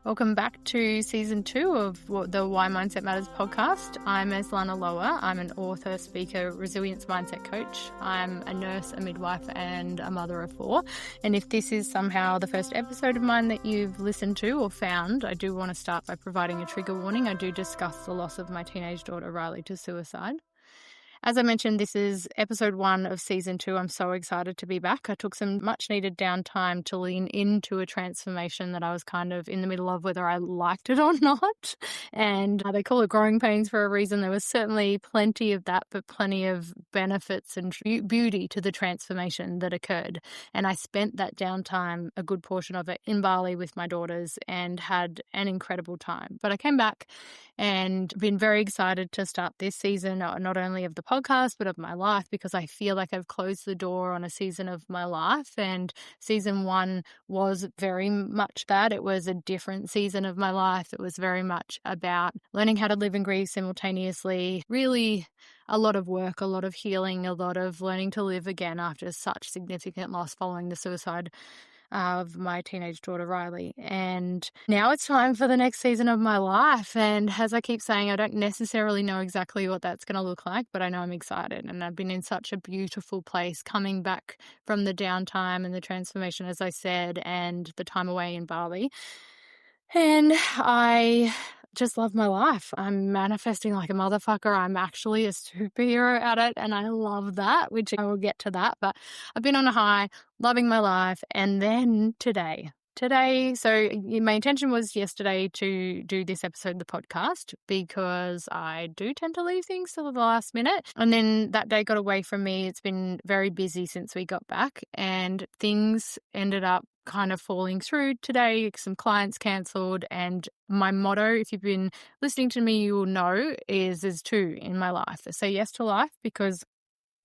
Welcome back to season 2 of the Why Mindset Matters podcast. I'm Eslana Loa. I'm an author, speaker, resilience mindset coach. I'm a nurse, a midwife, and a mother of 4. And if this is somehow the first episode of mine that you've listened to or found, I do want to start by providing a trigger warning. I do discuss the loss of my teenage daughter, Riley, to suicide. As I mentioned, this is episode 1 of season 2. I'm so excited to be back. I took some much needed downtime to lean into a transformation that I was kind of in the middle of, whether I liked it or not. And they call it growing pains for a reason. There was certainly plenty of that, but plenty of benefits and beauty to the transformation that occurred. And I spent that downtime, a good portion of it, in Bali with my daughters and had an incredible time. But I came back and been very excited to start this season, not only of the podcast, but of my life, because I feel like I've closed the door on a season of my life. And season 1 was very much that. It was a different season of my life. It was very much about learning how to live and grieve simultaneously. Really a lot of work, a lot of healing, a lot of learning to live again after such significant loss following the suicide of my teenage daughter, Riley. And now it's time for the next season of my life. And as I keep saying, I don't necessarily know exactly what that's going to look like, but I know I'm excited. And I've been in such a beautiful place coming back from the downtime and the transformation, as I said, and the time away in Bali. And I just love my life. I'm manifesting like a motherfucker. I'm actually a superhero at it, and I love that, which I will get to that. But I've been on a high, loving my life. And then today, so my intention was yesterday to do this episode of the podcast because I do tend to leave things till the last minute. And then that day got away from me. It's been very busy since we got back, and things ended up kind of falling through today. Some clients cancelled, and my motto, if you've been listening to me, you will know, is there's 2 in my life. Say yes to life, because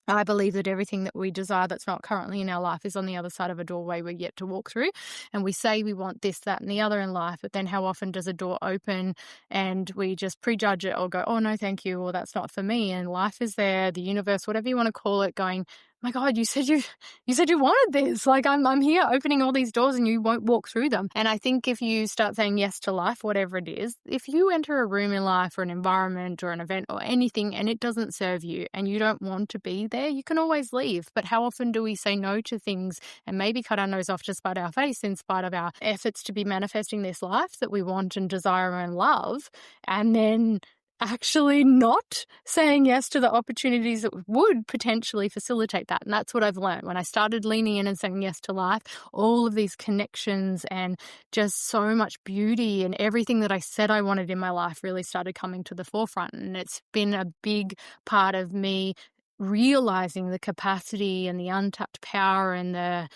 I believe that everything that we desire that's not currently in our life is on the other side of a doorway we're yet to walk through. And we say we want this, that, and the other in life, but then how often does a door open and we just prejudge it or go, oh, no, thank you, or that's not for me. And life is there, the universe, whatever you want to call it, going, my God, you said you wanted this. Like I'm here opening all these doors and you won't walk through them. And I think if you start saying yes to life, whatever it is, if you enter a room in life or an environment or an event or anything and it doesn't serve you and you don't want to be there, you can always leave. But how often do we say no to things and maybe cut our nose off to spite our face in spite of our efforts to be manifesting this life that we want and desire and love, and then actually not saying yes to the opportunities that would potentially facilitate that? And that's what I've learned. When I started leaning in and saying yes to life, all of these connections and just so much beauty and everything that I said I wanted in my life really started coming to the forefront. And it's been a big part of me realizing the capacity and the untapped power and the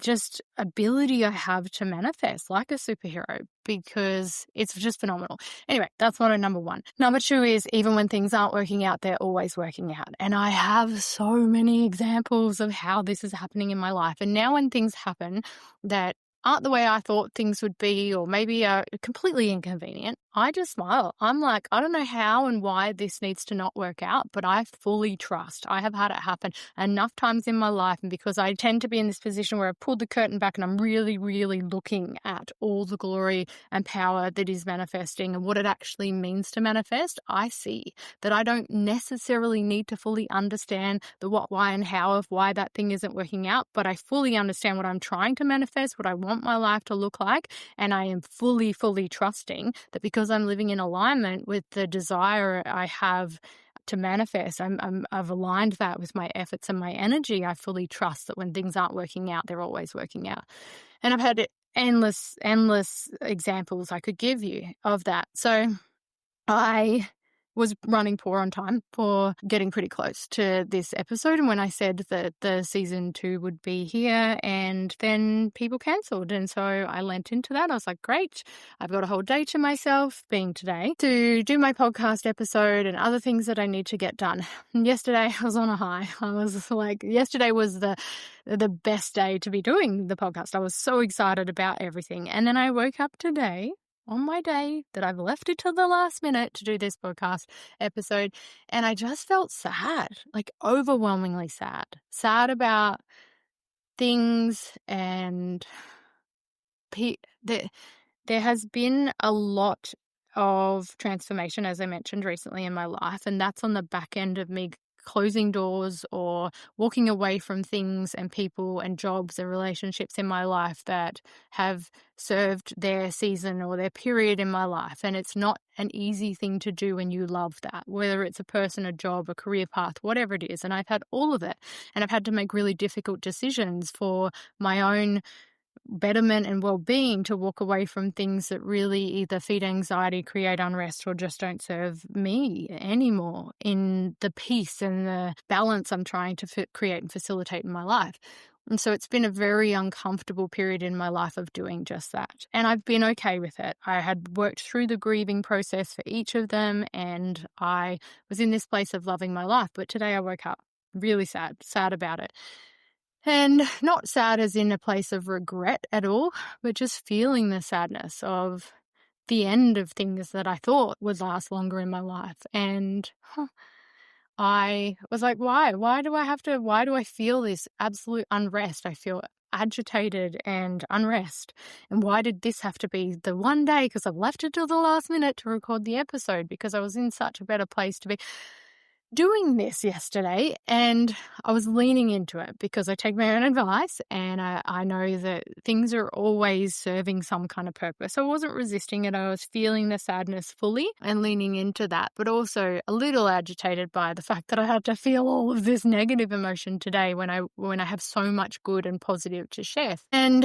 just ability I have to manifest like a superhero, because it's just phenomenal. Anyway, that's motto number 1. Number 2 is even when things aren't working out, they're always working out. And I have so many examples of how this is happening in my life. And now when things happen that aren't the way I thought things would be, or maybe are completely inconvenient, I just smile. I'm like, I don't know how and why this needs to not work out, but I fully trust. I have had it happen enough times in my life, and because I tend to be in this position where I've pulled the curtain back and I'm really, really looking at all the glory and power that is manifesting and what it actually means to manifest, I see that I don't necessarily need to fully understand the what, why, and how of why that thing isn't working out, but I fully understand what I'm trying to manifest, what I want my life to look like, and I am fully, fully trusting that because I'm living in alignment with the desire I have to manifest, I've aligned that with my efforts and my energy. I fully trust that when things aren't working out, they're always working out. And I've had endless examples I could give you of that. So I was running poor on time for getting pretty close to this episode. And when I said that the season 2 would be here, and then people cancelled. And so I lent into that. I was like, great, I've got a whole day to myself, being today, to do my podcast episode and other things that I need to get done. And yesterday I was on a high. I was like, yesterday was the best day to be doing the podcast. I was so excited about everything. And then I woke up today on my day that I've left it till the last minute to do this podcast episode, and I just felt sad, like overwhelmingly sad about things and there has been a lot of transformation, as I mentioned recently in my life, and that's on the back end of me closing doors or walking away from things and people and jobs and relationships in my life that have served their season or their period in my life. And it's not an easy thing to do when you love that, whether it's a person, a job, a career path, whatever it is. And I've had all of it, and I've had to make really difficult decisions for my own betterment and well-being to walk away from things that really either feed anxiety, create unrest, or just don't serve me anymore in the peace and the balance I'm trying to create and facilitate in my life. And so it's been a very uncomfortable period in my life of doing just that. And I've been okay with it. I had worked through the grieving process for each of them, and I was in this place of loving my life. But today I woke up really sad about it. And not sad as in a place of regret at all, but just feeling the sadness of the end of things that I thought would last longer in my life. And I was like, why? Why do I feel this absolute unrest? I feel agitated and unrest. And why did this have to be the one day? Because I've left it till the last minute to record the episode because I was in such a better place to be doing this yesterday, and I was leaning into it because I take my own advice, and I know that things are always serving some kind of purpose. So I wasn't resisting it. I was feeling the sadness fully and leaning into that, but also a little agitated by the fact that I had to feel all of this negative emotion today when I have so much good and positive to share. And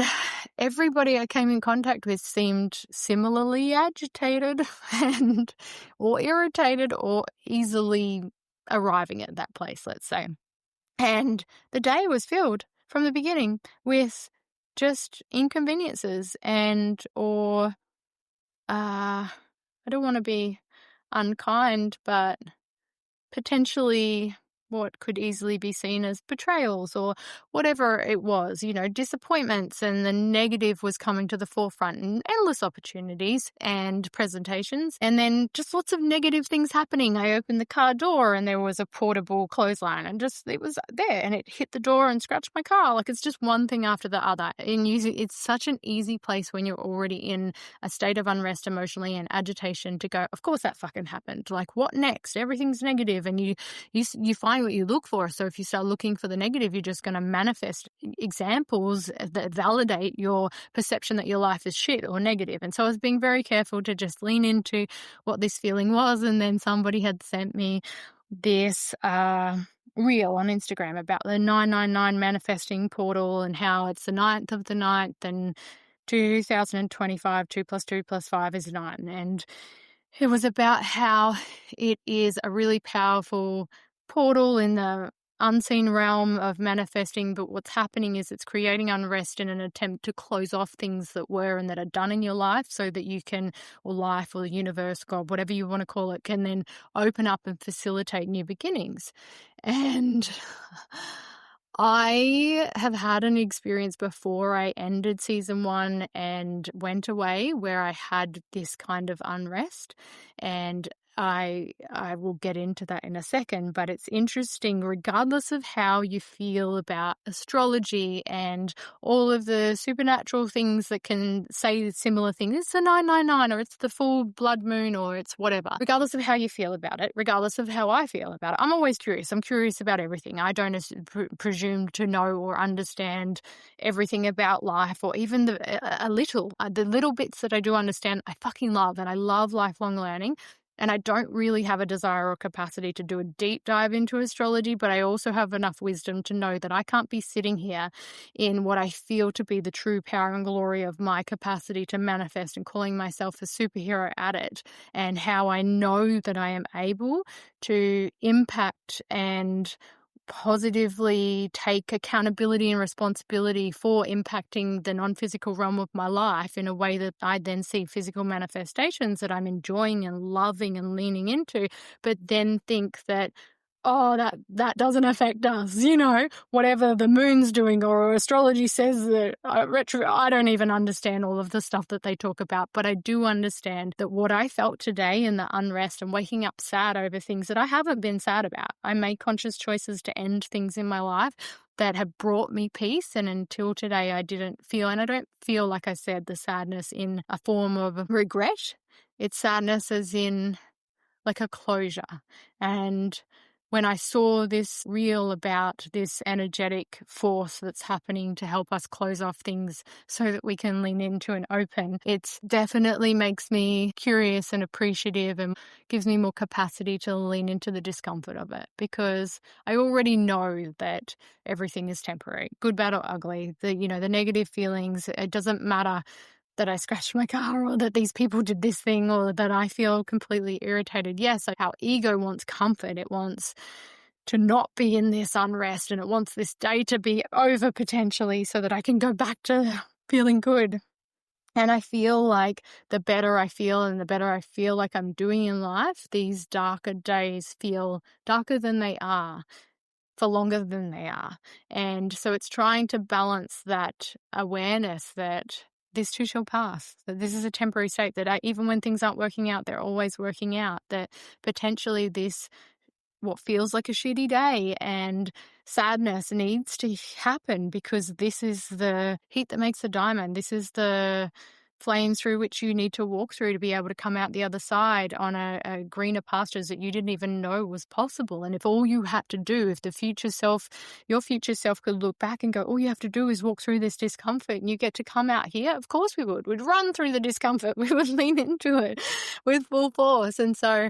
everybody I came in contact with seemed similarly agitated and or irritated or easily arriving at that place, let's say. And the day was filled from the beginning with just inconveniences or I don't want to be unkind, but potentially what could easily be seen as betrayals or whatever it was, disappointments, and the negative was coming to the forefront, and endless opportunities and presentations, and then just lots of negative things happening. I opened the car door and there was a portable clothesline, and it was there, and it hit the door and scratched my car. Like, it's just one thing after the other. And it's such an easy place when you're already in a state of unrest emotionally and agitation to go, of course that fucking happened. Like, what next? Everything's negative, and you find what you look for. So if you start looking for the negative, you're just going to manifest examples that validate your perception that your life is shit or negative. And so I was being very careful to just lean into what this feeling was. And then somebody had sent me this reel on Instagram about the 999 manifesting portal and how it's the 9th of the 9th and 2025, 2 + 2 + 5 is 9. And it was about how it is a really powerful portal in the unseen realm of manifesting, but what's happening is it's creating unrest in an attempt to close off things that were and that are done in your life so that you can, or life or the universe, God, whatever you want to call it, can then open up and facilitate new beginnings. And I have had an experience before I ended season 1 and went away where I had this kind of unrest, and I will get into that in a second, but it's interesting, regardless of how you feel about astrology and all of the supernatural things that can say similar things. It's the 999, or it's the full blood moon, or it's whatever. Regardless of how you feel about it, regardless of how I feel about it, I'm always curious. I'm curious about everything. I don't presume to know or understand everything about life, or even the little bits that I do understand, I fucking love, and I love lifelong learning. And I don't really have a desire or capacity to do a deep dive into astrology, but I also have enough wisdom to know that I can't be sitting here in what I feel to be the true power and glory of my capacity to manifest and calling myself a superhero at it, and how I know that I am able to impact and positively take accountability and responsibility for impacting the non-physical realm of my life in a way that I then see physical manifestations that I'm enjoying and loving and leaning into, but then think that oh, that doesn't affect us, you know, whatever the moon's doing or astrology says that I don't even understand all of the stuff that they talk about, but I do understand that what I felt today in the unrest and waking up sad over things that I haven't been sad about. I made conscious choices to end things in my life that have brought me peace, and until today I didn't feel, and I don't feel, like I said, the sadness in a form of regret. It's sadness as in like a closure. And when I saw this reel about this energetic force that's happening to help us close off things so that we can lean into and open, it definitely makes me curious and appreciative and gives me more capacity to lean into the discomfort of it, because I already know that everything is temporary, good, bad, or ugly. The negative feelings, it doesn't matter that I scratched my car or that these people did this thing or that I feel completely irritated. Yes, our ego wants comfort. It wants to not be in this unrest, and it wants this day to be over potentially so that I can go back to feeling good. And I feel like the better I feel and the better I feel like I'm doing in life, these darker days feel darker than they are for longer than they are. And so it's trying to balance that awareness that this too shall pass, that this is a temporary state, that even when things aren't working out, they're always working out, that potentially this, what feels like a shitty day and sadness, needs to happen because this is the heat that makes the diamond. This is the flames through which you need to walk through to be able to come out the other side on a greener pastures that you didn't even know was possible. And if all you had to do, if your future self could look back and go, all you have to do is walk through this discomfort and you get to come out here, of course we would. We'd run through the discomfort. We would lean into it with full force. And so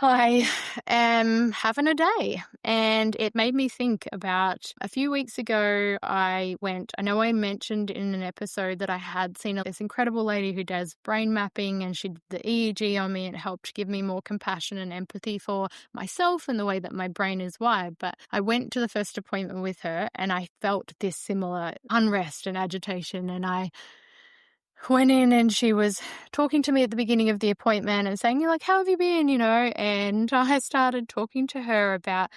I am having a day, and it made me think about a few weeks ago. I know I mentioned in an episode that I had seen this incredible lady who does brain mapping, and she did the EEG on me and it helped give me more compassion and empathy for myself and the way that my brain is wired. But I went to the first appointment with her and I felt this similar unrest and agitation, and I went in and she was talking to me at the beginning of the appointment and saying, you're like, how have you been, and I started talking to her about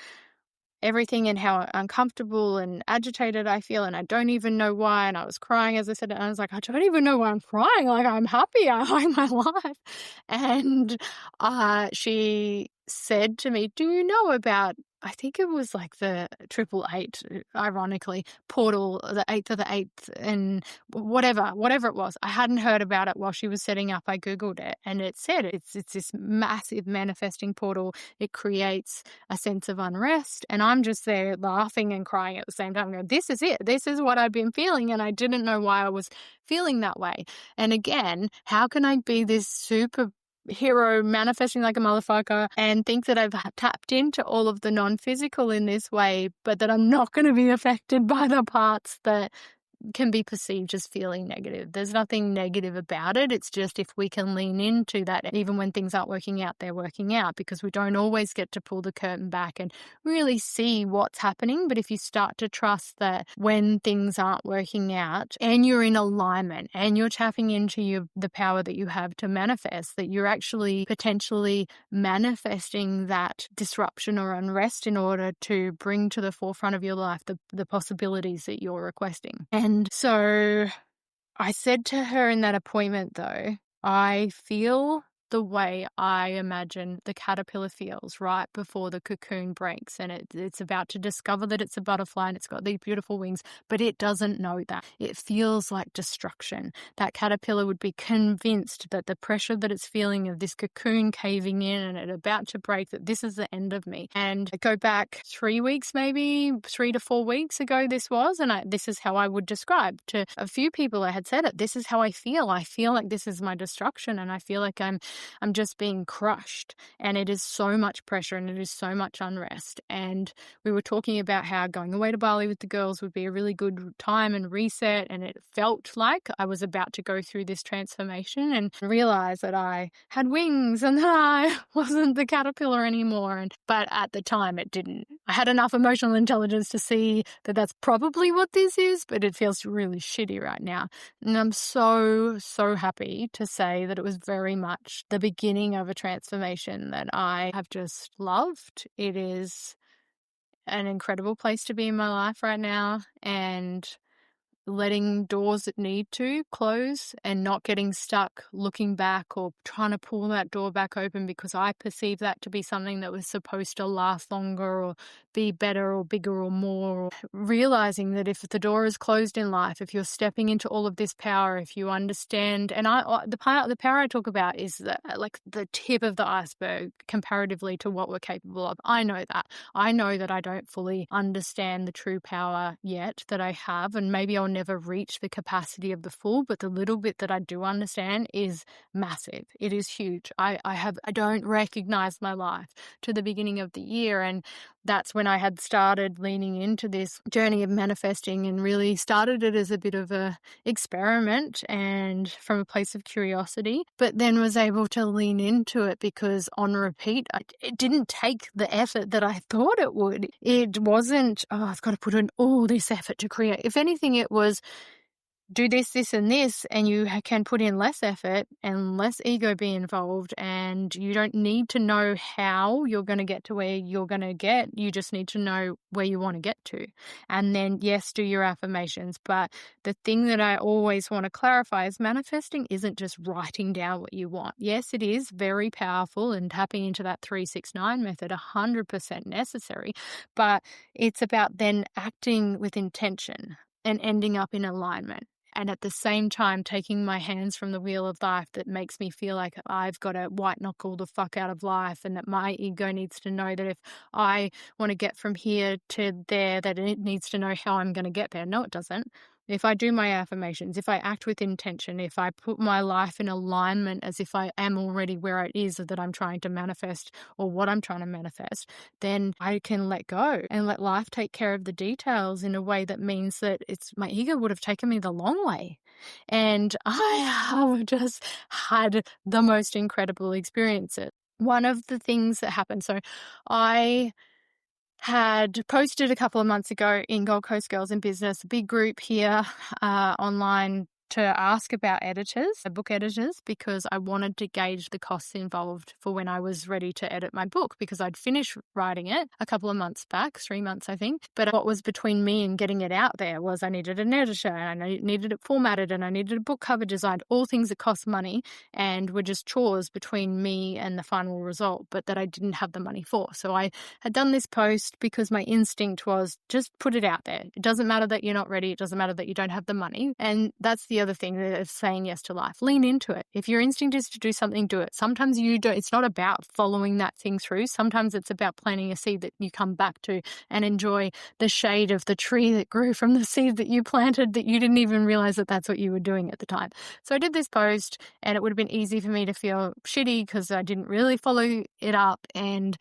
everything and how uncomfortable and agitated I feel, and I don't even know why. And I was crying, as I said, and I was like, I don't even know why I'm crying. Like, I'm happy. I like my life. And she said to me, do you know about, I think it was like the 888, ironically, portal, the 8th of the 8th, and whatever it was. I hadn't heard about it while she was setting up. I Googled it, and it said it's this massive manifesting portal. It creates a sense of unrest, and I'm just there laughing and crying at the same time, going, this is it. This is what I've been feeling, and I didn't know why I was feeling that way. And again, how can I be this super hero manifesting like a motherfucker and think that I've tapped into all of the non-physical in this way, but that I'm not going to be affected by the parts that can be perceived as feeling negative? There's nothing negative about it. It's just if we can lean into that, even when things aren't working out, they're working out, because we don't always get to pull the curtain back and really see what's happening. But if you start to trust that when things aren't working out and you're in alignment and you're tapping into the power that you have to manifest, that you're actually potentially manifesting that disruption or unrest in order to bring to the forefront of your life the possibilities that you're requesting. And so I said to her in that appointment, though, I feel the way I imagine the caterpillar feels right before the cocoon breaks, and it's about to discover that it's a butterfly and it's got these beautiful wings, but it doesn't know that. It feels like destruction. That caterpillar would be convinced that the pressure that it's feeling of this cocoon caving in and it about to break, that this is the end of me. And I go back 3 weeks, maybe 3 to 4 weeks ago this was, and this is how I would describe to a few people. I had said it. This is how I feel. I feel like this is my destruction, and I feel like I'm just being crushed, and it is so much pressure and it is so much unrest. And we were talking about how going away to Bali with the girls would be a really good time and reset, and it felt like I was about to go through this transformation and realize that I had wings and that I wasn't the caterpillar anymore. But at the time it didn't. I had enough emotional intelligence to see that that's probably what this is, but it feels really shitty right now. And I'm so happy to say that it was very much the beginning of a transformation that I have just loved. It is an incredible place to be in my life right now, and letting doors that need to close and not getting stuck looking back or trying to pull that door back open because I perceive that to be something that was supposed to last longer or be better or bigger or more. Or realizing that if the door is closed in life, if you're stepping into all of this power, if you understand, and the power I talk about is like the tip of the iceberg comparatively to what we're capable of. I know that. I know that I don't fully understand the true power yet that I have, and maybe I'll never reach the capacity of the full, but the little bit that I do understand is massive. It is huge. I don't recognize my life to the beginning of the year, and that's when I had started leaning into this journey of manifesting and really started it as a bit of a experiment and from a place of curiosity, but then was able to lean into it because on repeat, it didn't take the effort that I thought it would. It wasn't, oh, I've got to put in all this effort to create. If anything, it was do this, this, and this, and you can put in less effort and less ego be involved, and you don't need to know how you're going to get to where you're going to get. You just need to know where you want to get to. And then, yes, do your affirmations. But the thing that I always want to clarify is manifesting isn't just writing down what you want. Yes, it is very powerful, and tapping into that 369 method, 100% necessary, but it's about then acting with intention and ending up in alignment. And at the same time, taking my hands from the wheel of life that makes me feel like I've got to white knuckle the fuck out of life, and that my ego needs to know that if I want to get from here to there, that it needs to know how I'm going to get there. No, it doesn't. If I do my affirmations, if I act with intention, if I put my life in alignment as if I am already where it is that I'm trying to manifest or what I'm trying to manifest, then I can let go and let life take care of the details in a way that means that my ego would have taken me the long way. And I have just had the most incredible experiences. One of the things that happened, so I had posted a couple of months ago in Gold Coast Girls in Business, a big group here online to ask about book editors, because I wanted to gauge the costs involved for when I was ready to edit my book, because I'd finished writing it a couple of months back, 3 months, I think. But what was between me and getting it out there was I needed an editor, and I needed it formatted, and I needed a book cover designed, all things that cost money and were just chores between me and the final result, but that I didn't have the money for. So I had done this post because my instinct was just put it out there. It doesn't matter that you're not ready. It doesn't matter that you don't have the money. And that's the other thing of saying yes to life. Lean into it. If your instinct is to do something, do it. Sometimes you don't. It's not about following that thing through. Sometimes it's about planting a seed that you come back to and enjoy the shade of the tree that grew from the seed that you planted, that you didn't even realize that that's what you were doing at the time. So I did this post, and it would have been easy for me to feel shitty because I didn't really follow it up.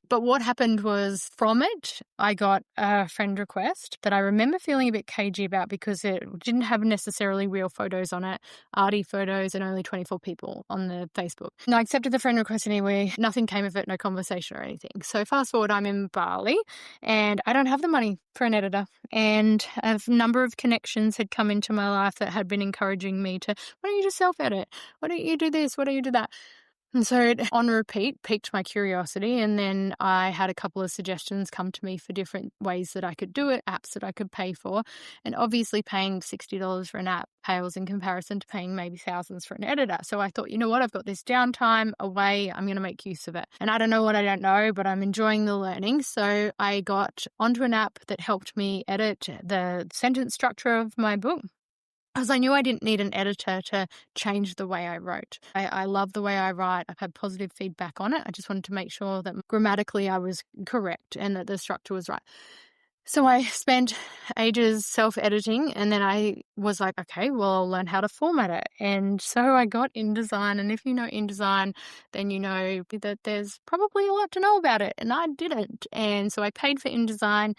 But what happened was, from it, I got a friend request that I remember feeling a bit cagey about because it didn't have necessarily real photos on it, arty photos, and only 24 people on the Facebook. And I accepted the friend request anyway. Nothing came of it, no conversation or anything. So fast forward, I'm in Bali and I don't have the money for an editor. And a number of connections had come into my life that had been encouraging me to, why don't you just self-edit? Why don't you do this? Why don't you do that? And so it, on repeat, piqued my curiosity. And then I had a couple of suggestions come to me for different ways that I could do it, apps that I could pay for. And obviously paying $60 for an app pales in comparison to paying maybe thousands for an editor. So I thought, you know what, I've got this downtime away. I'm going to make use of it. And I don't know what I don't know, but I'm enjoying the learning. So I got onto an app that helped me edit the sentence structure of my book, because I knew I didn't need an editor to change the way I wrote. I love the way I write. I've had positive feedback on it. I just wanted to make sure that grammatically I was correct and that the structure was right. So I spent ages self-editing, and then I was like, okay, well, I'll learn how to format it. And so I got InDesign, and if you know InDesign, then you know that there's probably a lot to know about it, and I didn't. And so I paid for InDesign,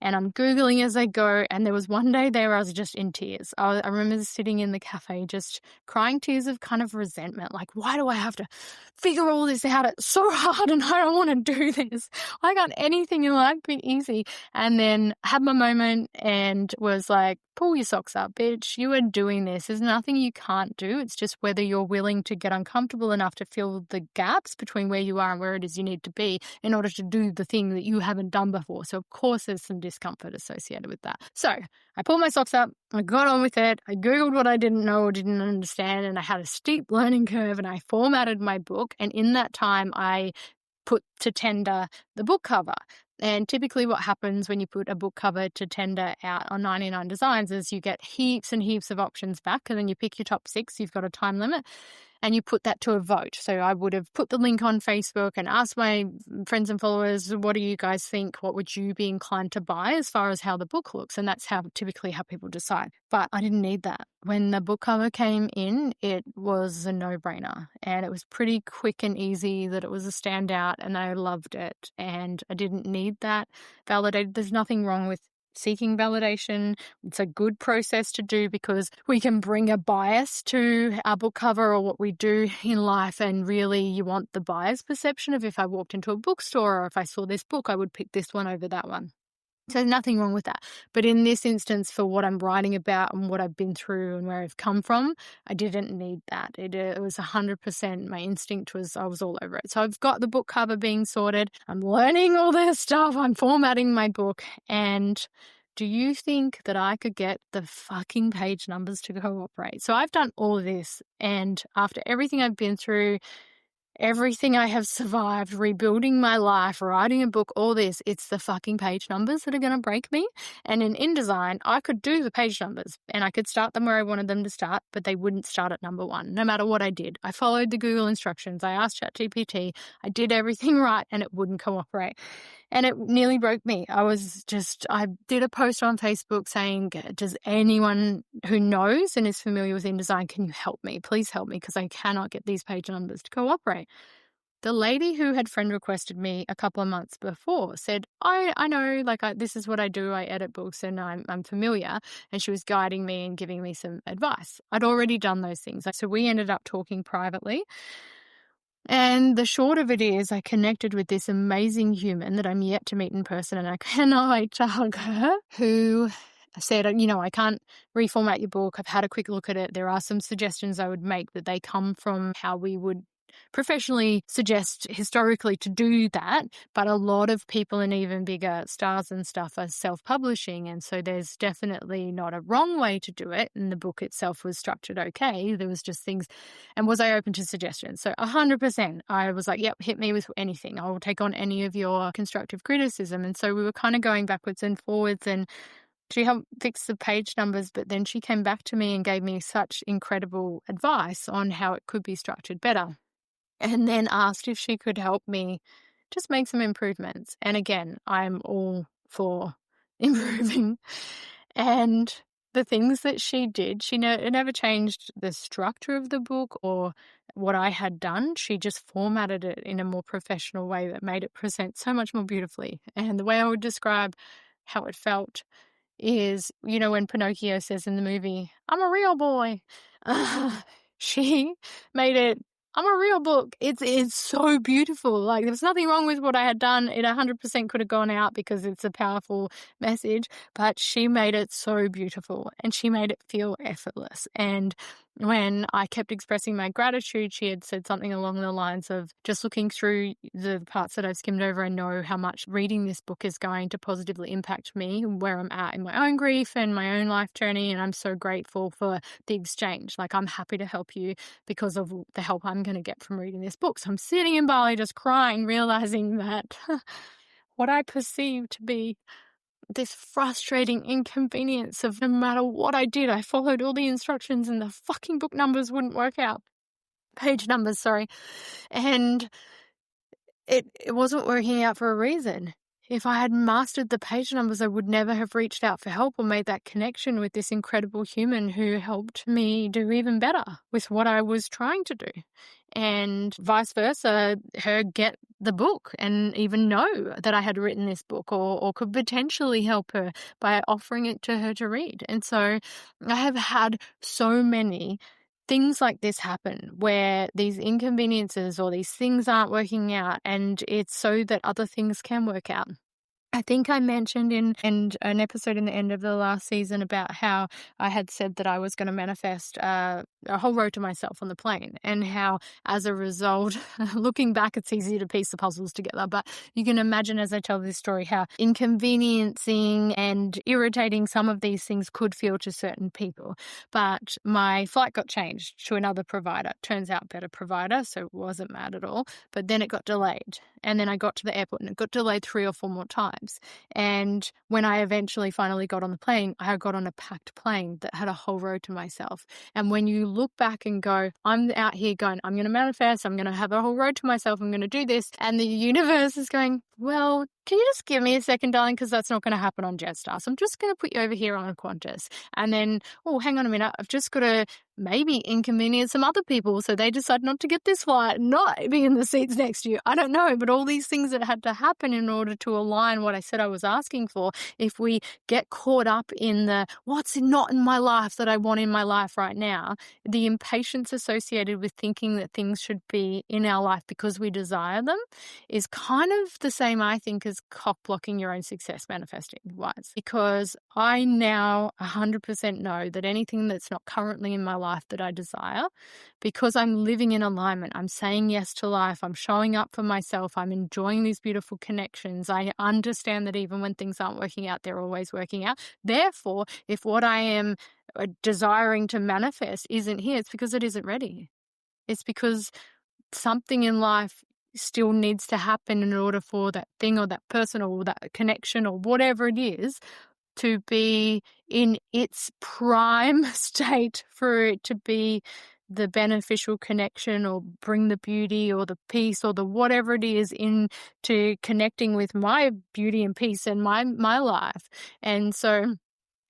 and I'm Googling as I go, and there was one day there where I was just in tears. I remember sitting in the cafe just crying tears of kind of resentment, like, why do I have to figure all this out? It's so hard, and I don't want to do this. Why can't anything in life be easy? And then then had my moment and was like, pull your socks up, bitch. You are doing this. There's nothing you can't do. It's just whether you're willing to get uncomfortable enough to fill the gaps between where you are and where it is you need to be in order to do the thing that you haven't done before. So, of course, there's some discomfort associated with that. So I pulled my socks up. I got on with it. I Googled what I didn't know or didn't understand, and I had a steep learning curve, and I formatted my book. And in that time, I put to tender the book cover. And typically what happens when you put a book cover to tender out on 99 Designs is you get heaps and heaps of options back, and then you pick your top 6. You've got a time limit, and you put that to a vote. So I would have put the link on Facebook and asked my friends and followers, what do you guys think? What would you be inclined to buy as far as how the book looks? And that's typically how people decide. But I didn't need that. When the book cover came in, it was a no-brainer, and it was pretty quick and easy that it was a standout, and I loved it, and I didn't need that validated. There's nothing wrong with seeking validation. It's a good process to do because we can bring a bias to our book cover or what we do in life, and really you want the buyer's perception of if I walked into a bookstore or if I saw this book, I would pick this one over that one. So there's nothing wrong with that. But in this instance, for what I'm writing about and what I've been through and where I've come from, I didn't need that. It was 100%. My instinct was I was all over it. So I've got the book cover being sorted. I'm learning all this stuff. I'm formatting my book. And do you think that I could get the fucking page numbers to cooperate? So I've done all of this. And after everything I've been through, everything I have survived, rebuilding my life, writing a book, all this, it's the fucking page numbers that are going to break me. And in InDesign, I could do the page numbers and I could start them where I wanted them to start, but they wouldn't start at number 1, no matter what I did. I followed the Google instructions. I asked ChatGPT. I did everything right and it wouldn't cooperate. And it nearly broke me. I did a post on Facebook saying, does anyone who knows and is familiar with InDesign, can you help me? Please help me because I cannot get these page numbers to cooperate. The lady who had friend requested me a couple of months before said, I know, this is what I do. I edit books and I'm familiar. And she was guiding me and giving me some advice. I'd already done those things. So we ended up talking privately. And the short of it is I connected with this amazing human that I'm yet to meet in person, and I cannot wait to hug her, who said, I can't reformat your book. I've had a quick look at it. There are some suggestions I would make that they come from how we would professionally suggest historically to do that, but a lot of people and even bigger stars and stuff are self-publishing, and so there's definitely not a wrong way to do it, and the book itself was structured okay. There was just things, and was I open to suggestions? So 100% I was like, yep, hit me with anything. I will take on any of your constructive criticism. And so we were kind of going backwards and forwards, and she helped fix the page numbers, but then she came back to me and gave me such incredible advice on how it could be structured better. And then asked if she could help me just make some improvements. And again, I'm all for improving. And the things that she did, it never changed the structure of the book or what I had done. She just formatted it in a more professional way that made it present so much more beautifully. And the way I would describe how it felt is, when Pinocchio says in the movie, I'm a real boy. She made it, I'm a real book. It's so beautiful. There was nothing wrong with what I had done. It 100% could have gone out because it's a powerful message, but she made it so beautiful and she made it feel effortless. And when I kept expressing my gratitude, she had said something along the lines of, just looking through the parts that I've skimmed over, I know how much reading this book is going to positively impact me, where I'm at in my own grief and my own life journey. And I'm so grateful for the exchange. I'm happy to help you because of the help I'm going to get from reading this book. So I'm sitting in Bali just crying, realizing that what I perceived to be this frustrating inconvenience of no matter what I did, I followed all the instructions and the fucking book numbers wouldn't work out. Page numbers, sorry. And it wasn't working out for a reason. If I had mastered the page numbers, I would never have reached out for help or made that connection with this incredible human who helped me do even better with what I was trying to do. And vice versa, her get the book and even know that I had written this book or could potentially help her by offering it to her to read. And so I have had so many things like this happen where these inconveniences or these things aren't working out, and it's so that other things can work out. I think I mentioned in an episode in the end of the last season about how I had said that I was going to manifest a whole road to myself on the plane, and how, as a result, looking back, it's easy to piece the puzzles together. But you can imagine, as I tell this story, how inconveniencing and irritating some of these things could feel to certain people. But my flight got changed to another provider. Turns out better provider, so it wasn't mad at all. But then it got delayed. And then I got to the airport and it got delayed 3 or 4 more times. And when I eventually finally got on the plane, I got on a packed plane that had a whole row to myself. And when you look back and go, I'm out here going, I'm going to manifest, I'm going to have a whole row to myself, I'm going to do this. And the universe is going, well, can you just give me a second, darling? Because that's not going to happen on Jetstar. So I'm just going to put you over here on a Qantas. And then, oh, hang on a minute. I've just got to maybe inconvenience some other people. So they decide not to get this flight, not be in the seats next to you. I don't know. But all these things that had to happen in order to align what I said I was asking for, if we get caught up in the what's not in my life that I want in my life right now, the impatience associated with thinking that things should be in our life because we desire them is kind of the same, I think, as cock blocking your own success manifesting wise. Because I now 100% know that anything that's not currently in my life that I desire, because I'm living in alignment, I'm saying yes to life, I'm showing up for myself, I'm enjoying these beautiful connections, I understand that even when things aren't working out, they're always working out. Therefore, if what I am desiring to manifest isn't here, it's because it isn't ready. It's because something in life still needs to happen in order for that thing or that person or that connection or whatever it is to be in its prime state for it to be the beneficial connection or bring the beauty or the peace or the whatever it is into connecting with my beauty and peace and my life. And so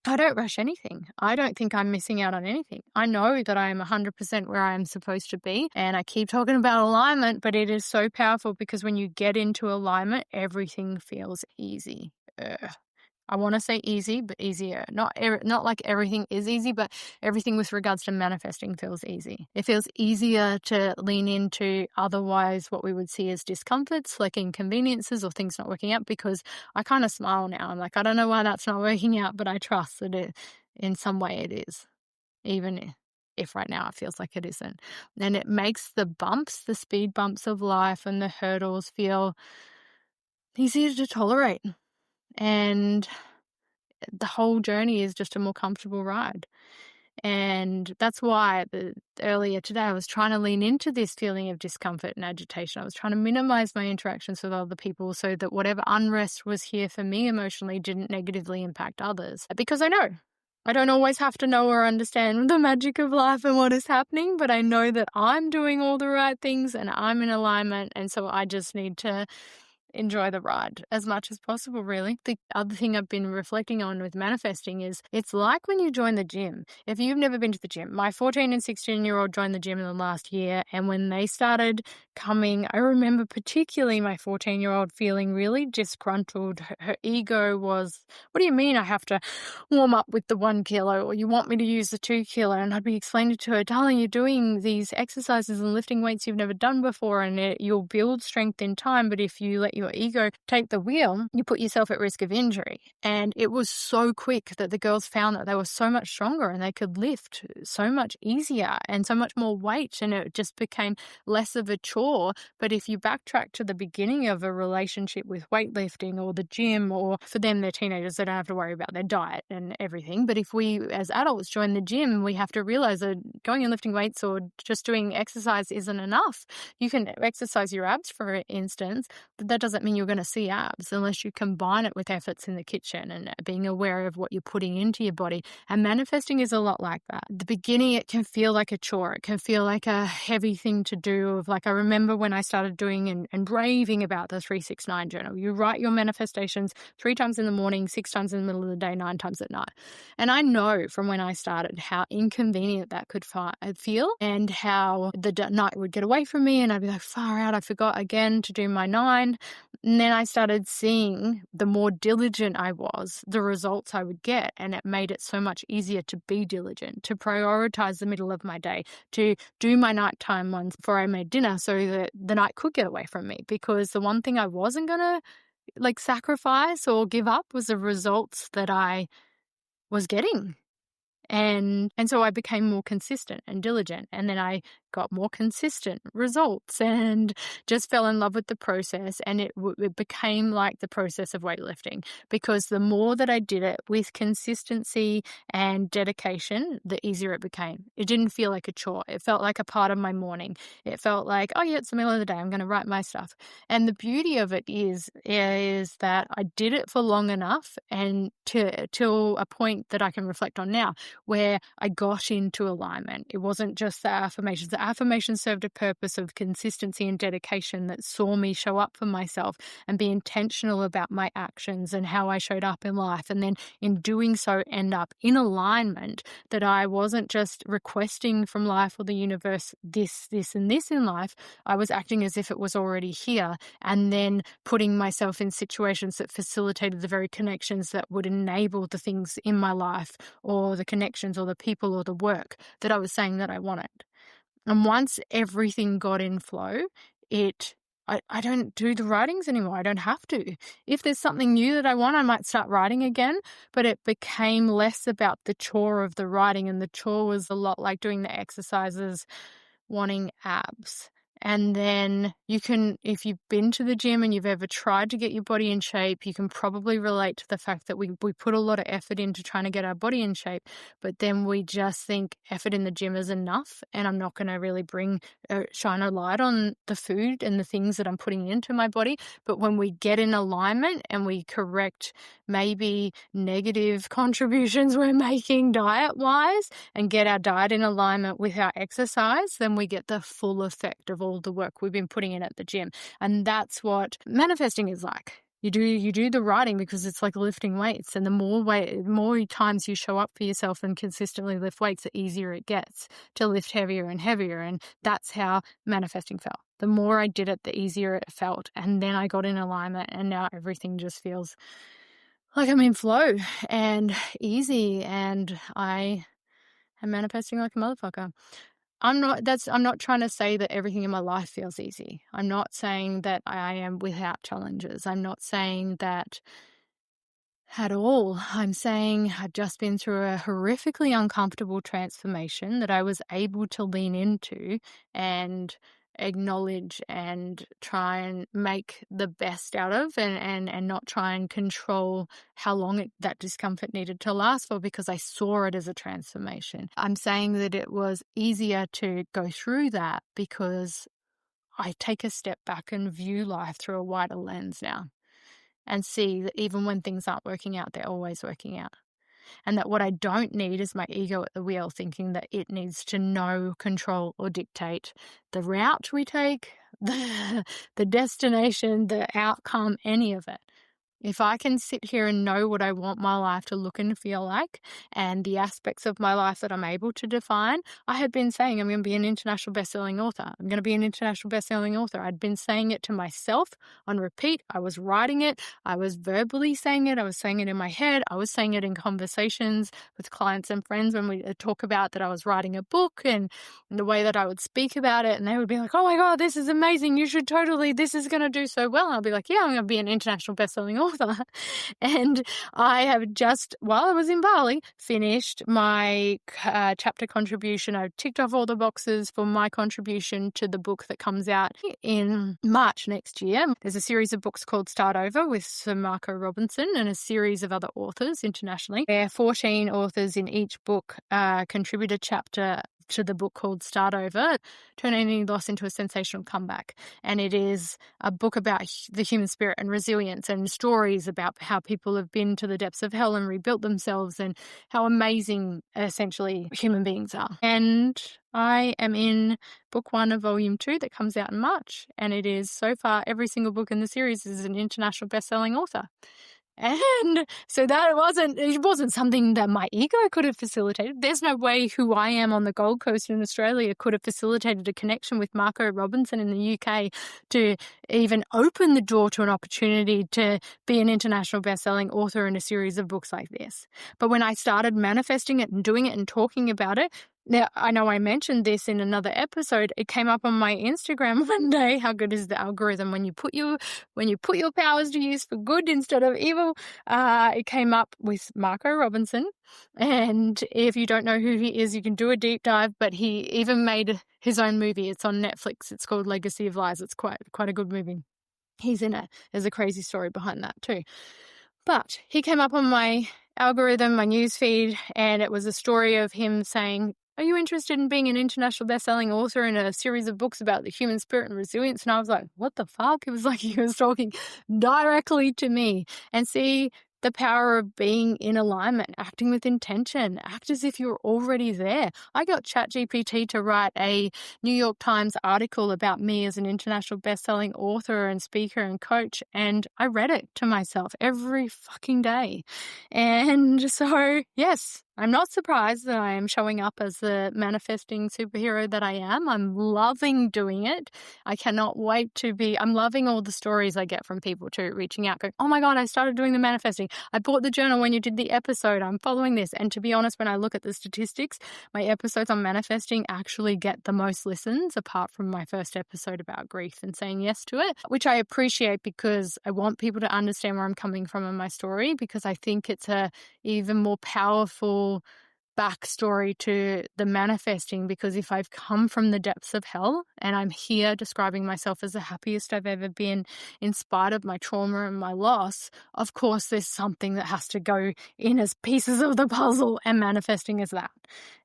I don't rush anything. I don't think I'm missing out on anything. I know that I am 100% where I am supposed to be. And I keep talking about alignment, but it is so powerful because when you get into alignment, everything feels easy. I want to say easy, but easier. Not like everything is easy, but everything with regards to manifesting feels easy. It feels easier to lean into otherwise what we would see as discomforts, like inconveniences or things not working out, because I kind of smile now. I'm like, I don't know why that's not working out, but I trust that it, in some way it is, even if right now it feels like it isn't. And it makes the bumps, the speed bumps of life and the hurdles feel easier to tolerate. And the whole journey is just a more comfortable ride. And that's why earlier today I was trying to lean into this feeling of discomfort and agitation. I was trying to minimize my interactions with other people so that whatever unrest was here for me emotionally didn't negatively impact others. Because I know I don't always have to know or understand the magic of life and what is happening, but I know that I'm doing all the right things and I'm in alignment. And so I just need to enjoy the ride as much as possible, really. The other thing I've been reflecting on with manifesting is it's like when you join the gym. If you've never been to the gym, my 14 and 16-year-old joined the gym in the last year, and when they started coming, I remember particularly my 14-year-old feeling really disgruntled. Her ego was, what do you mean I have to warm up with the 1 kilo, or you want me to use the 2 kilo? And I'd be explaining to her, darling, you're doing these exercises and lifting weights you've never done before, and you'll build strength in time, but if you let your ego take the wheel, you put yourself at risk of injury. And it was so quick that the girls found that they were so much stronger and they could lift so much easier and so much more weight, and it just became less of a chore. But if you backtrack to the beginning of a relationship with weightlifting or the gym, or for them, they're teenagers, they don't have to worry about their diet and everything. But if we as adults join the gym, we have to realize that going and lifting weights or just doing exercise isn't enough. You can exercise your abs, for instance, but that doesn't mean you're going to see abs unless you combine it with efforts in the kitchen and being aware of what you're putting into your body. And manifesting is a lot like that. At the beginning, it can feel like a chore. It can feel like a heavy thing to do. Of like, I remember when I started doing and raving about the 369 journal. You write your manifestations 3 times in the morning, 6 times in the middle of the day, 9 times at night. And I know from when I started how inconvenient that could feel, and how the night would get away from me and I'd be like, far out, I forgot again to do my 9. And then I started seeing the more diligent I was, the results I would get. And it made it so much easier to be diligent, to prioritize the middle of my day, to do my nighttime ones before I made dinner so that the night could get away from me. Because the one thing I wasn't going to like sacrifice or give up was the results that I was getting. And so I became more consistent and diligent, and then I got more consistent results and just fell in love with the process. And it became like the process of weightlifting, because the more that I did it with consistency and dedication, the easier it became. It didn't feel like a chore. It felt like a part of my morning. It felt like, oh yeah, it's the middle of the day, I'm going to write my stuff. And the beauty of it is that I did it for long enough, and till a point that I can reflect on now, where I got into alignment. It wasn't just the affirmations. The affirmations served a purpose of consistency and dedication that saw me show up for myself and be intentional about my actions and how I showed up in life. And then in doing so, end up in alignment, that I wasn't just requesting from life or the universe this, and this in life. I was acting as if it was already here, and then putting myself in situations that facilitated the very connections that would enable the things in my life, or the connections or the people or the work that I was saying that I wanted. And once everything got in flow, I don't do the writings anymore. I don't have to. If there's something new that I want, I might start writing again, but it became less about the chore of the writing, and the chore was a lot like doing the exercises, wanting abs. And then you can, if you've been to the gym and you've ever tried to get your body in shape, you can probably relate to the fact that we put a lot of effort into trying to get our body in shape, but then we just think effort in the gym is enough, and I'm not going to really shine a light on the food and the things that I'm putting into my body. But when we get in alignment and we correct maybe negative contributions we're making diet-wise and get our diet in alignment with our exercise, then we get the full effect of all the work we've been putting in at the gym. And that's what manifesting is like. You do the writing because it's like lifting weights, and the more times you show up for yourself and consistently lift weights, the easier it gets to lift heavier and heavier. And that's how manifesting felt. The more I did it, the easier it felt. And then I got in alignment, and now everything just feels like I'm in flow and easy, and I am manifesting like a motherfucker. I'm not trying to say that everything in my life feels easy. I'm not saying that I am without challenges. I'm not saying that at all. I'm saying I've just been through a horrifically uncomfortable transformation that I was able to lean into and acknowledge and try and make the best out of, and not try and control how long that discomfort needed to last for, because I saw it as a transformation. I'm saying that it was easier to go through that because I take a step back and view life through a wider lens now, and see that even when things aren't working out, they're always working out. And that what I don't need is my ego at the wheel thinking that it needs to know, control, or dictate the route we take, the destination, the outcome, any of it. If I can sit here and know what I want my life to look and feel like, and the aspects of my life that I'm able to define, I had been saying I'm going to be an international best-selling author. I'm going to be an international best-selling author. I'd been saying it to myself on repeat. I was writing it. I was verbally saying it. I was saying it in my head. I was saying it in conversations with clients and friends when we talk about that I was writing a book, and the way that I would speak about it. And they would be like, oh my God, this is amazing. You should totally, this is going to do so well. And I'll be like, yeah, I'm going to be an international best-selling author. And I have just, while I was in Bali, finished my chapter contribution. I've ticked off all the boxes for my contribution to the book that comes out in March next year. There's a series of books called Start Over with Sir Marco Robinson and a series of other authors internationally. There are 14 authors in each book contribute a chapter to the book called Start Over, Turn Any Loss into a Sensational Comeback. And it is a book about the human spirit and resilience, and stories about how people have been to the depths of hell and rebuilt themselves, and how amazing essentially human beings are. And I am in book 1 of volume 2 that comes out in March. And it is, so far, every single book in the series is an international best-selling author. And so that it wasn't something that my ego could have facilitated. There's no way who I am on the Gold Coast in Australia could have facilitated a connection with Marco Robinson in the UK to even open the door to an opportunity to be an international best-selling author in a series of books like this. But when I started manifesting it and doing it and talking about it, Now, I know I mentioned this in another episode. It came up on my Instagram one day. How good is the algorithm when you put your powers to use for good instead of evil? It came up with Marco Robinson, and if you don't know who he is, you can do a deep dive. But he even made his own movie. It's on Netflix. It's called Legacy of Lies. It's quite a good movie. He's in it. There's a crazy story behind that too. But he came up on my algorithm, my newsfeed, and it was a story of him saying, "Are you interested in being an international best-selling author in a series of books about the human spirit and resilience?" And I was like, what the fuck? It was like he was talking directly to me. And see the power of being in alignment, acting with intention, act as if you're already there. I got ChatGPT to write a New York Times article about me as an international best-selling author and speaker and coach, and I read it to myself every fucking day. And so, yes, I'm not surprised that I am showing up as the manifesting superhero that I am. I'm loving doing it. I cannot wait to be. I'm loving all the stories I get from people too, reaching out, going, "Oh my God, I started doing the manifesting. I bought the journal when you did the episode. I'm following this." And to be honest, when I look at the statistics, my episodes on manifesting actually get the most listens, apart from my first episode about grief and saying yes to it, which I appreciate because I want people to understand where I'm coming from in my story, because I think it's a even more powerful backstory to the manifesting, because if I've come from the depths of hell and I'm here describing myself as the happiest I've ever been in spite of my trauma and my loss, of course there's something that has to go in as pieces of the puzzle, and manifesting is that.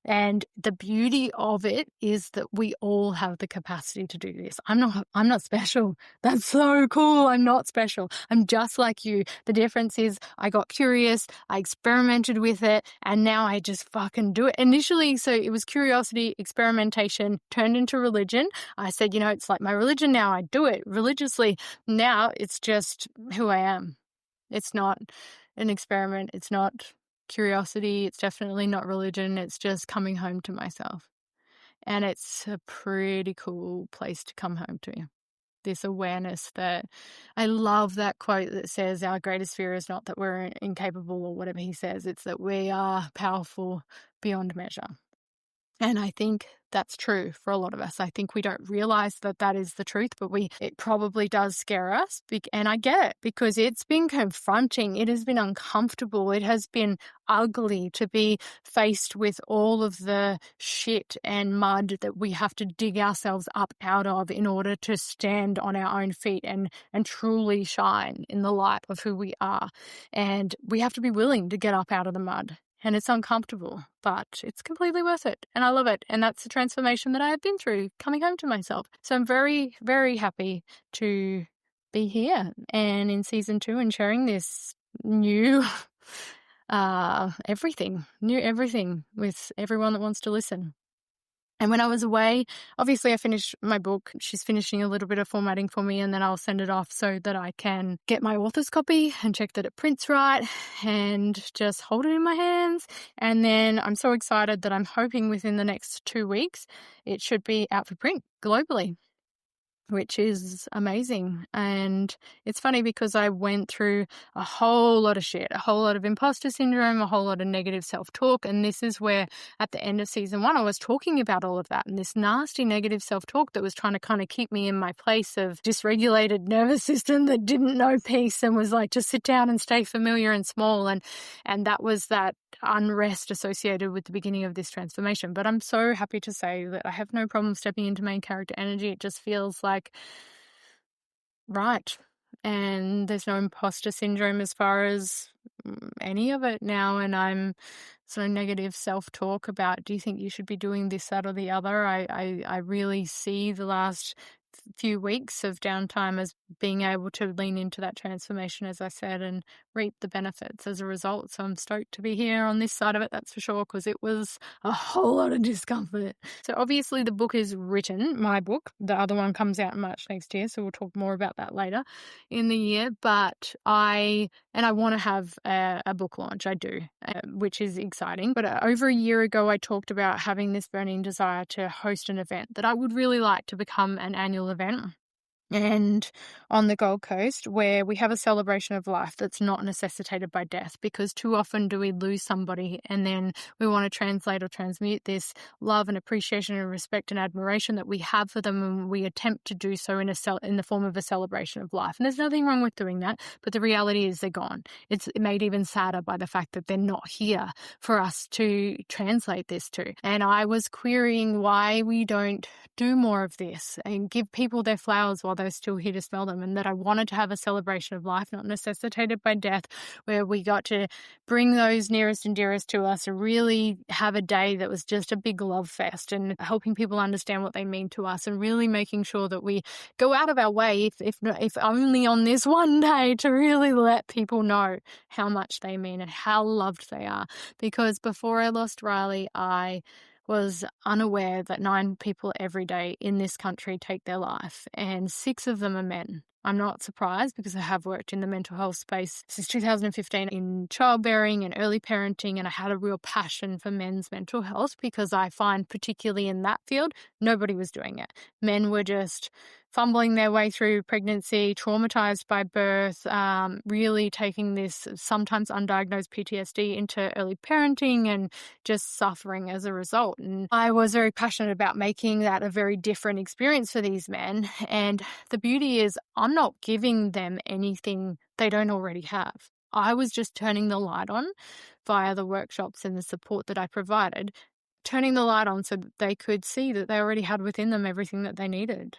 And the beauty of it is that we all have the capacity to do this. I'm not special. That's so cool. I'm not special. I'm just like you. The difference is I got curious, I experimented with it, and now I just fucking do it. Initially, so it was curiosity, experimentation, turned into religion. I said, it's like my religion now. I do it religiously. Now it's just who I am. It's not an experiment. It's not curiosity. It's definitely not religion. It's just coming home to myself. And it's a pretty cool place to come home to. This awareness that I love that quote that says our greatest fear is not that we're incapable or whatever he says. It's that we are powerful beyond measure. And I think that's true for a lot of us. I think we don't realize that that is the truth, but it probably does scare us. And I get it, because it's been confronting. It has been uncomfortable. It has been ugly to be faced with all of the shit and mud that we have to dig ourselves up out of in order to stand on our own feet and truly shine in the light of who we are. And we have to be willing to get up out of the mud. And it's uncomfortable, but it's completely worth it. And I love it. And that's the transformation that I have been through, coming home to myself. So I'm very, very happy to be here and in season 2 and sharing this new everything with everyone that wants to listen. And when I was away, obviously I finished my book. She's finishing a little bit of formatting for me, and then I'll send it off so that I can get my author's copy and check that it prints right and just hold it in my hands. And then I'm so excited that I'm hoping within the next 2 weeks it should be out for print globally, which is amazing. And it's funny because I went through a whole lot of shit, a whole lot of imposter syndrome, a whole lot of negative self-talk. And this is where at the end of season 1, I was talking about all of that and this nasty negative self-talk that was trying to kind of keep me in my place of dysregulated nervous system that didn't know peace and was like, just sit down and stay familiar and small. And that was that unrest associated with the beginning of this transformation. But I'm so happy to say that I have no problem stepping into main character energy. It just feels like right. And there's no imposter syndrome as far as any of it now. And I'm so negative self-talk about, do you think you should be doing this, that, or the other? I really see the last few weeks of downtime as being able to lean into that transformation, as I said, and reap the benefits as a result. So I'm stoked to be here on this side of it, that's for sure, because it was a whole lot of discomfort. So obviously the book is written, my book. The other one comes out in March next year, so we'll talk more about that later in the year. But I want to have a book launch, I do, which is exciting. But over a year ago, I talked about having this burning desire to host an event that I would really like to become an annual event. and on the Gold Coast, where we have a celebration of life that's not necessitated by death, because too often do we lose somebody and then we want to translate or transmute this love and appreciation and respect and admiration that we have for them, and we attempt to do so in the form of a celebration of life. And there's nothing wrong with doing that, but the reality is they're gone. It's made even sadder by the fact that they're not here for us to translate this to. And I was querying why we don't do more of this and give people their flowers while they're still here to smell them, and that I wanted to have a celebration of life not necessitated by death, where we got to bring those nearest and dearest to us and really have a day that was just a big love fest, and helping people understand what they mean to us, and really making sure that we go out of our way, if only on this one day, to really let people know how much they mean and how loved they are. Because before I lost Riley, I was unaware that 9 people every day in this country take their life, and 6 of them are men. I'm not surprised, because I have worked in the mental health space since 2015 in childbearing and early parenting, and I had a real passion for men's mental health, because I find particularly in that field, nobody was doing it. Men were just fumbling their way through pregnancy, traumatized by birth, really taking this sometimes undiagnosed PTSD into early parenting and just suffering as a result. And I was very passionate about making that a very different experience for these men. And the beauty is, I'm not giving them anything they don't already have. I was just turning the light on via the workshops and the support that I provided, turning the light on so that they could see that they already had within them everything that they needed.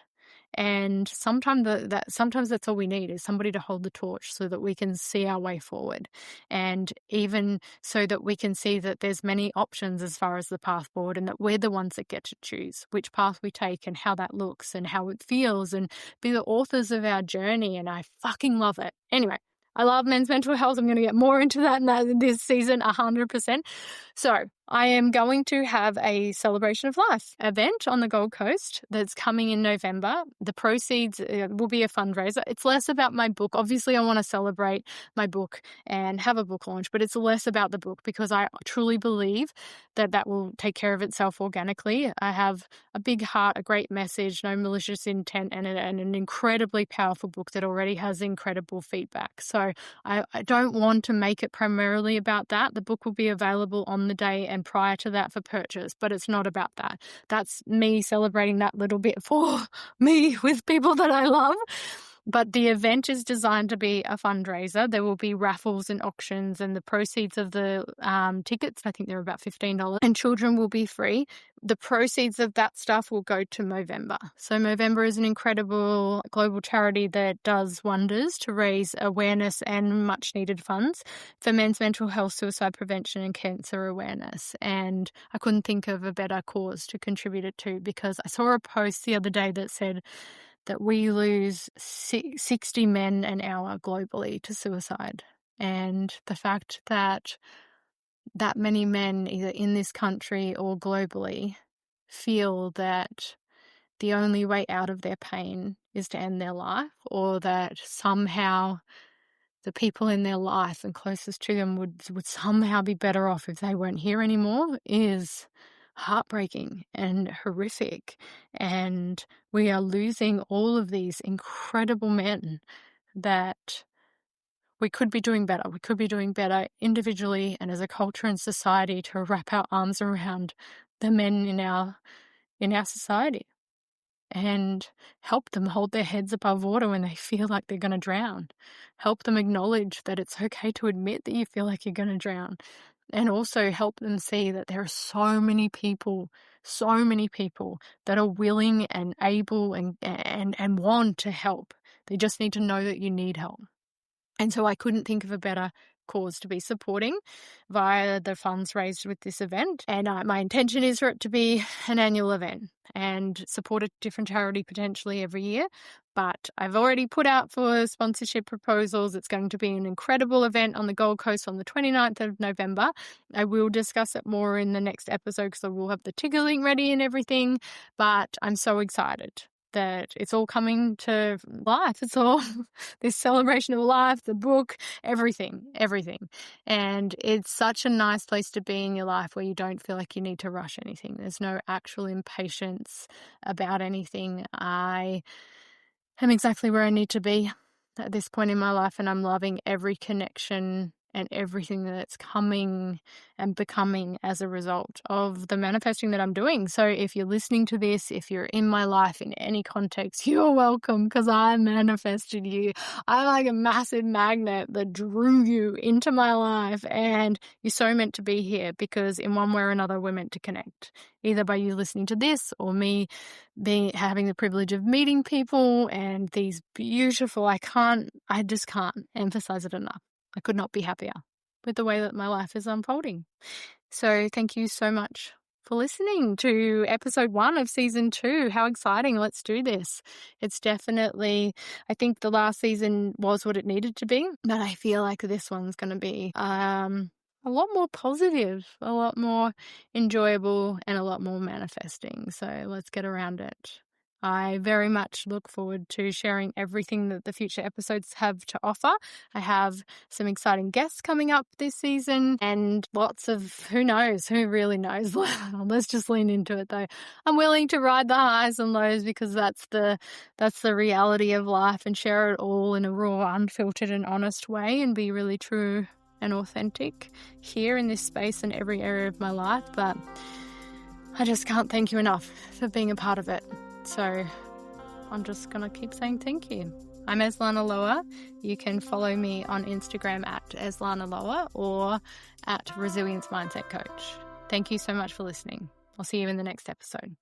And sometimes that's all we need, is somebody to hold the torch so that we can see our way forward. And even so that we can see that there's many options as far as the path forward, and that we're the ones that get to choose which path we take and how that looks and how it feels, and be the authors of our journey. And I fucking love it. Anyway, I love men's mental health. I'm going to get more into that this season, 100%. So I am going to have a celebration of life event on the Gold Coast that's coming in November. The proceeds will be a fundraiser. It's less about my book. Obviously, I want to celebrate my book and have a book launch, but it's less about the book, because I truly believe that will take care of itself organically. I have a big heart, a great message, no malicious intent, and an incredibly powerful book that already has incredible feedback. So I don't want to make it primarily about that. The book will be available on the day and prior to that for purchase, but it's not about that. That's me celebrating that little bit for me with people that I love. But the event is designed to be a fundraiser. There will be raffles and auctions, and the proceeds of the tickets, I think they're about $15, and children will be free. The proceeds of that stuff will go to Movember. So Movember is an incredible global charity that does wonders to raise awareness and much needed funds for men's mental health, suicide prevention, and cancer awareness. And I couldn't think of a better cause to contribute it to, because I saw a post the other day that said that we lose 60 men an hour globally to suicide. And the fact that that many men, either in this country or globally, feel that the only way out of their pain is to end their life, or that somehow the people in their life and closest to them would somehow be better off if they weren't here anymore, is heartbreaking and horrific. And we are losing all of these incredible men that we could be doing better. We could be doing better individually and as a culture and society to wrap our arms around the men in our society and help them hold their heads above water when they feel like they're going to drown. Help them acknowledge that it's okay to admit that you feel like you're going to drown. And also help them see that there are so many people that are willing and able and want to help. They just need to know that you need help. And so I couldn't think of a better cause to be supporting via the funds raised with this event. And my intention is for it to be an annual event and support a different charity potentially every year. But I've already put out for sponsorship proposals. It's going to be an incredible event on the Gold Coast on the 29th of November. I will discuss it more in the next episode, because I will have the ticker link ready and everything. But I'm so excited that it's all coming to life. It's all this celebration of life, the book, everything. And it's such a nice place to be in your life, where you don't feel like you need to rush anything. There's no actual impatience about anything. I I'm exactly where I need to be at this point in my life, and I'm loving every connection and everything that's coming and becoming as a result of the manifesting that I'm doing. So if you're listening to this, if you're in my life in any context, you're welcome, because I manifested you. I'm like a massive magnet that drew you into my life, and you're so meant to be here, because in one way or another, we're meant to connect, either by you listening to this or me having the privilege of meeting people and these beautiful, I just can't emphasize it enough. I could not be happier with the way that my life is unfolding. So thank you so much for listening to episode 1 of season 2. How exciting. Let's do this. It's definitely, I think the last season was what it needed to be, but I feel like this one's going to be a lot more positive, a lot more enjoyable, and a lot more manifesting. So let's get around it. I very much look forward to sharing everything that the future episodes have to offer. I have some exciting guests coming up this season, and lots of who really knows. Let's just lean into it though. I'm willing to ride the highs and lows, because that's the reality of life, and share it all in a raw, unfiltered and honest way, and be really true and authentic here in this space and every area of my life. But I just can't thank you enough for being a part of it. So I'm just going to keep saying thank you. I'm Eslana Lower. You can follow me on Instagram at Eslana Lower or at Resilience Mindset Coach. Thank you so much for listening. I'll see you in the next episode.